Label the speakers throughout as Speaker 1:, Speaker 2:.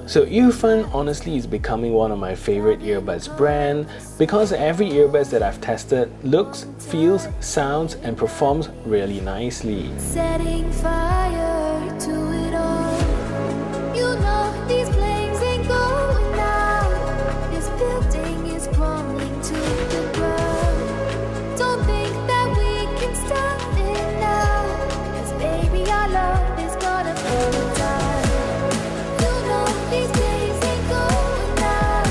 Speaker 1: So Earfun honestly is becoming one of my favorite earbuds brand because every earbuds that I've tested looks, feels, sounds and performs really nicely.
Speaker 2: Setting fire to it all. You know these flames ain't going out. This building is crumbling to the ground. Don't think that we can stop it now. 'Cause baby, our love is gonna fall down. You know these flames ain't going out.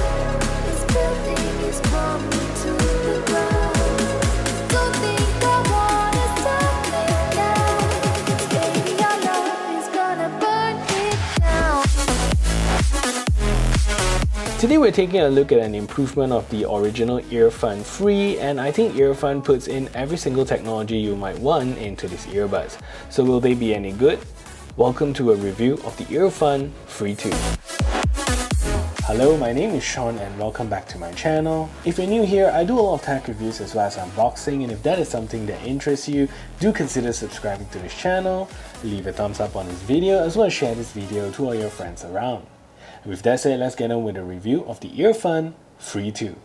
Speaker 2: This building is crumbling to the ground. Don't think I wanna stop it now. 'Cause baby, our love is gonna burn it down.
Speaker 1: Today we're taking a look at an improvement of the original Earfun Free, and I think Earfun puts in every single technology you might want into these earbuds. So will they be any good? Welcome to a review of the Earfun Free 2. Hello, my name is Sean and welcome back to my channel. If you're new here, I do a lot of tech reviews as well as unboxing, and if that is something that interests you, do consider subscribing to this channel, leave a thumbs up on this video, as well as share this video to all your friends around. With that said, let's get on with a review of the Earfun Free 2.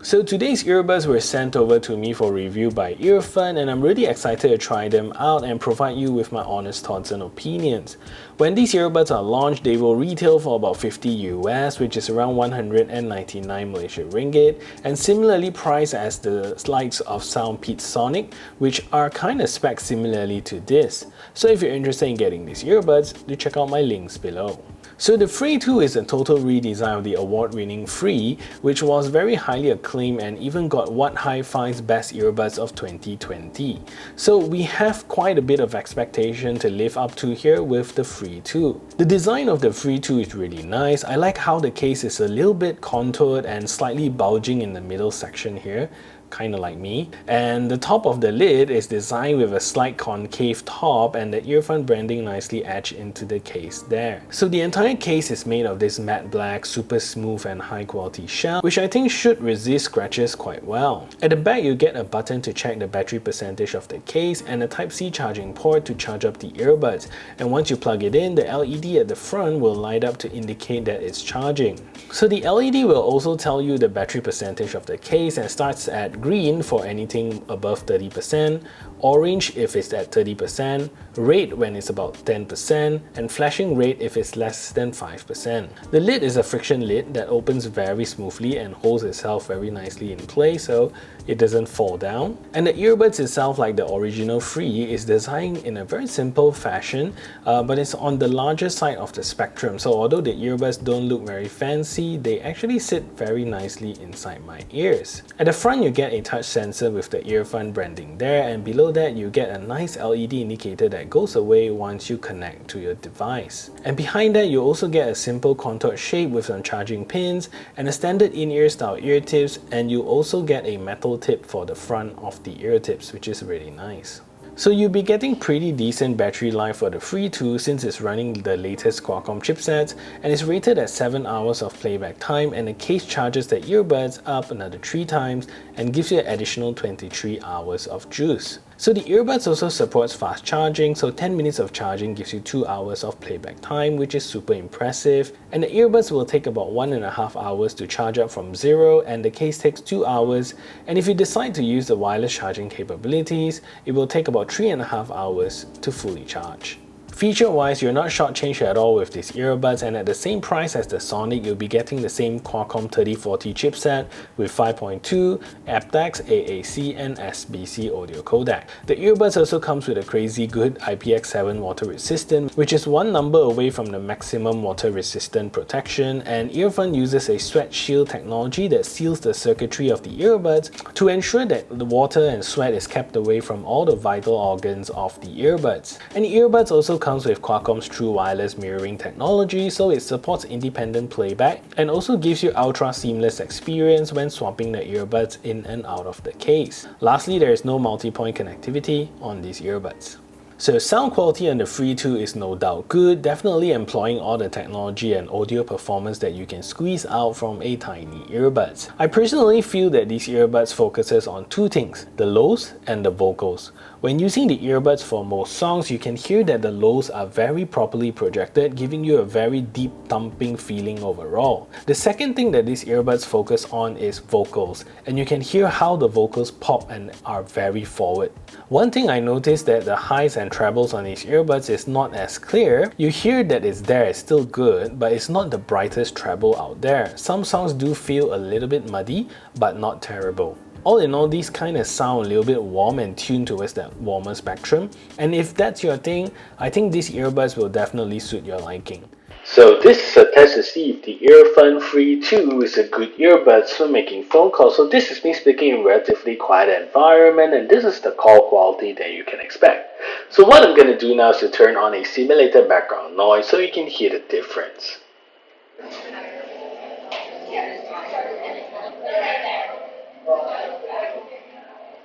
Speaker 1: So today's earbuds were sent over to me for review by Earfun, and I'm really excited to try them out and provide you with my honest thoughts and opinions. When these earbuds are launched, they will retail for about 50 US, which is around 199 Malaysian ringgit, and similarly priced as the likes of Soundpeat Sonic, which are kind of spec similarly to this. So if you're interested in getting these earbuds, do check out my links below. So the Free 2 is a total redesign of the award-winning Free, which was very highly acclaimed and even got What Hi-Fi's Best Earbuds of 2020. So we have quite a bit of expectation to live up to here with the Free 2. The design of the Free 2 is really nice. I like how the case is a little bit contoured and slightly bulging in the middle section here, kind of like me. And the top of the lid is designed with a slight concave top and the Earfun branding nicely etched into the case there. So the entire case is made of this matte black, super smooth and high quality shell, which I think should resist scratches quite well. At the back you get a button to check the battery percentage of the case and a Type-C charging port to charge up the earbuds. And once you plug it in, the LED at the front will light up to indicate that it's charging. So the LED will also tell you the battery percentage of the case and starts at green for anything above 30%, orange if it's at 30%, red when it's about 10%, and flashing red if it's less than 5%. The lid is a friction lid that opens very smoothly and holds itself very nicely in place so it doesn't fall down. And the earbuds itself, like the original Free, is designed in a very simple fashion, but it's on the larger side of the spectrum. So although the earbuds don't look very fancy, they actually sit very nicely inside my ears. At the front you get a touch sensor with the Earfun branding there, and below that you get a nice LED indicator that goes away once you connect to your device. And behind that you also get a simple contoured shape with some charging pins and a standard in-ear style ear tips, and you also get a metal tip for the front of the ear tips, which is really nice. So you'll be getting pretty decent battery life for the Free 2 since it's running the latest Qualcomm chipsets and is rated at 7 hours of playback time, and the case charges the earbuds up another 3 times and gives you an additional 23 hours of juice. So the earbuds also supports fast charging, so 10 minutes of charging gives you 2 hours of playback time, which is super impressive. And the earbuds will take about 1.5 hours to charge up from 0, and the case takes 2 hours. And if you decide to use the wireless charging capabilities, it will take about 3.5 hours to fully charge. Feature-wise, you're not shortchanged at all with these earbuds, and at the same price as the Sonic, you'll be getting the same Qualcomm 3040 chipset with 5.2, aptX, AAC, and SBC audio codec. The earbuds also comes with a crazy good IPX7 water resistant, which is one number away from the maximum water resistant protection, and Earfun uses a sweat shield technology that seals the circuitry of the earbuds to ensure that the water and sweat is kept away from all the vital organs of the earbuds. And the earbuds also comes with Qualcomm's true wireless mirroring technology, so it supports independent playback and also gives you ultra seamless experience when swapping the earbuds in and out of the case. Lastly, there is no multi-point connectivity on these earbuds. So sound quality on the Free 2 is no doubt good, definitely employing all the technology and audio performance that you can squeeze out from a tiny earbuds. I personally feel that these earbuds focuses on two things, the lows and the vocals. When using the earbuds for most songs, you can hear that the lows are very properly projected, giving you a very deep thumping feeling overall. The second thing that these earbuds focus on is vocals, and you can hear how the vocals pop and are very forward. One thing I noticed that the highs and trebles on these earbuds is not as clear. You hear that it's there, it's still good, but it's not the brightest treble out there. Some songs do feel a little bit muddy, but not terrible. All in all, these kind of sound a little bit warm and tuned towards that warmer spectrum. And if that's your thing, I think these earbuds will definitely suit your liking. So this is a test to see if the Earfun Free 2 is a good earbuds for making phone calls. So this is me speaking in a relatively quiet environment, and this is the call quality that you can expect. So what I'm going to do now is to turn on a simulated background noise so you can hear the difference.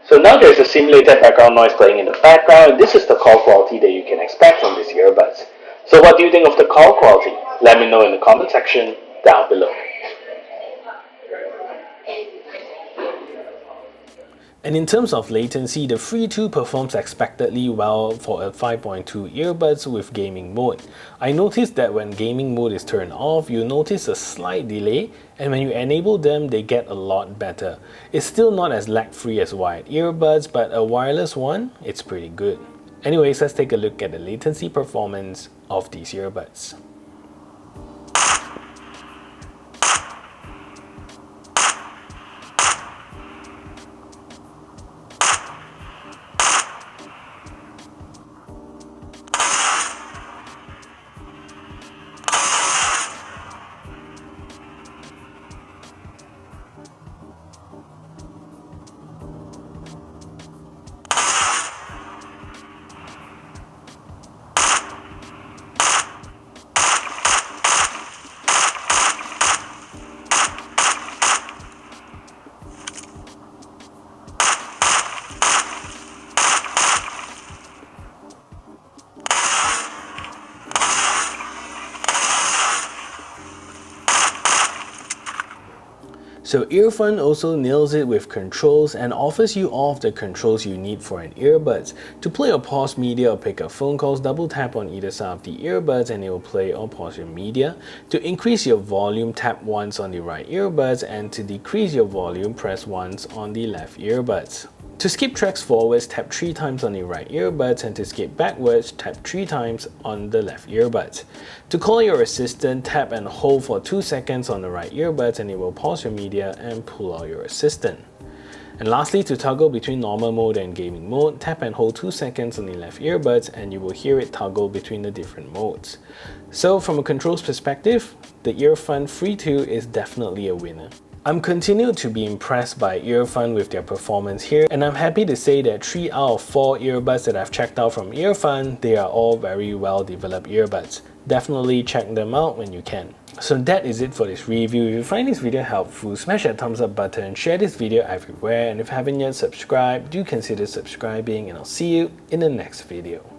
Speaker 1: So now there's a simulated background noise playing in the background, and this is the call quality that you can expect from these earbuds. So what do you think of the call quality? Let me know in the comment section down below. And in terms of latency, the Free 2 performs expectedly well for a 5.2 earbuds with gaming mode. I noticed that when gaming mode is turned off, you notice a slight delay, and when you enable them, they get a lot better. It's still not as lag-free as wired earbuds, but a wireless one, it's pretty good. Anyways, let's take a look at the latency performance of these earbuds. So Earfun also nails it with controls and offers you all of the controls you need for an earbuds. To play or pause media or pick up phone calls, double tap on either side of the earbuds and it will play or pause your media. To increase your volume, tap once on the right earbuds, and to decrease your volume, press once on the left earbuds. To skip tracks forwards, tap 3 times on the right earbuds, and to skip backwards, tap 3 times on the left earbuds. To call your assistant, tap and hold for 2 seconds on the right earbuds and it will pause your media and pull out your assistant. And lastly, to toggle between normal mode and gaming mode, tap and hold 2 seconds on the left earbuds and you will hear it toggle between the different modes. So from a controls perspective, the Earfun Free 2 is definitely a winner. I'm continued to be impressed by Earfun with their performance here, and I'm happy to say that 3 out of 4 earbuds that I've checked out from Earfun, they are all very well developed earbuds. Definitely check them out when you can. So that is it for this review. If you find this video helpful, smash that thumbs up button, share this video everywhere, and if you haven't yet subscribed, do consider subscribing, and I'll see you in the next video.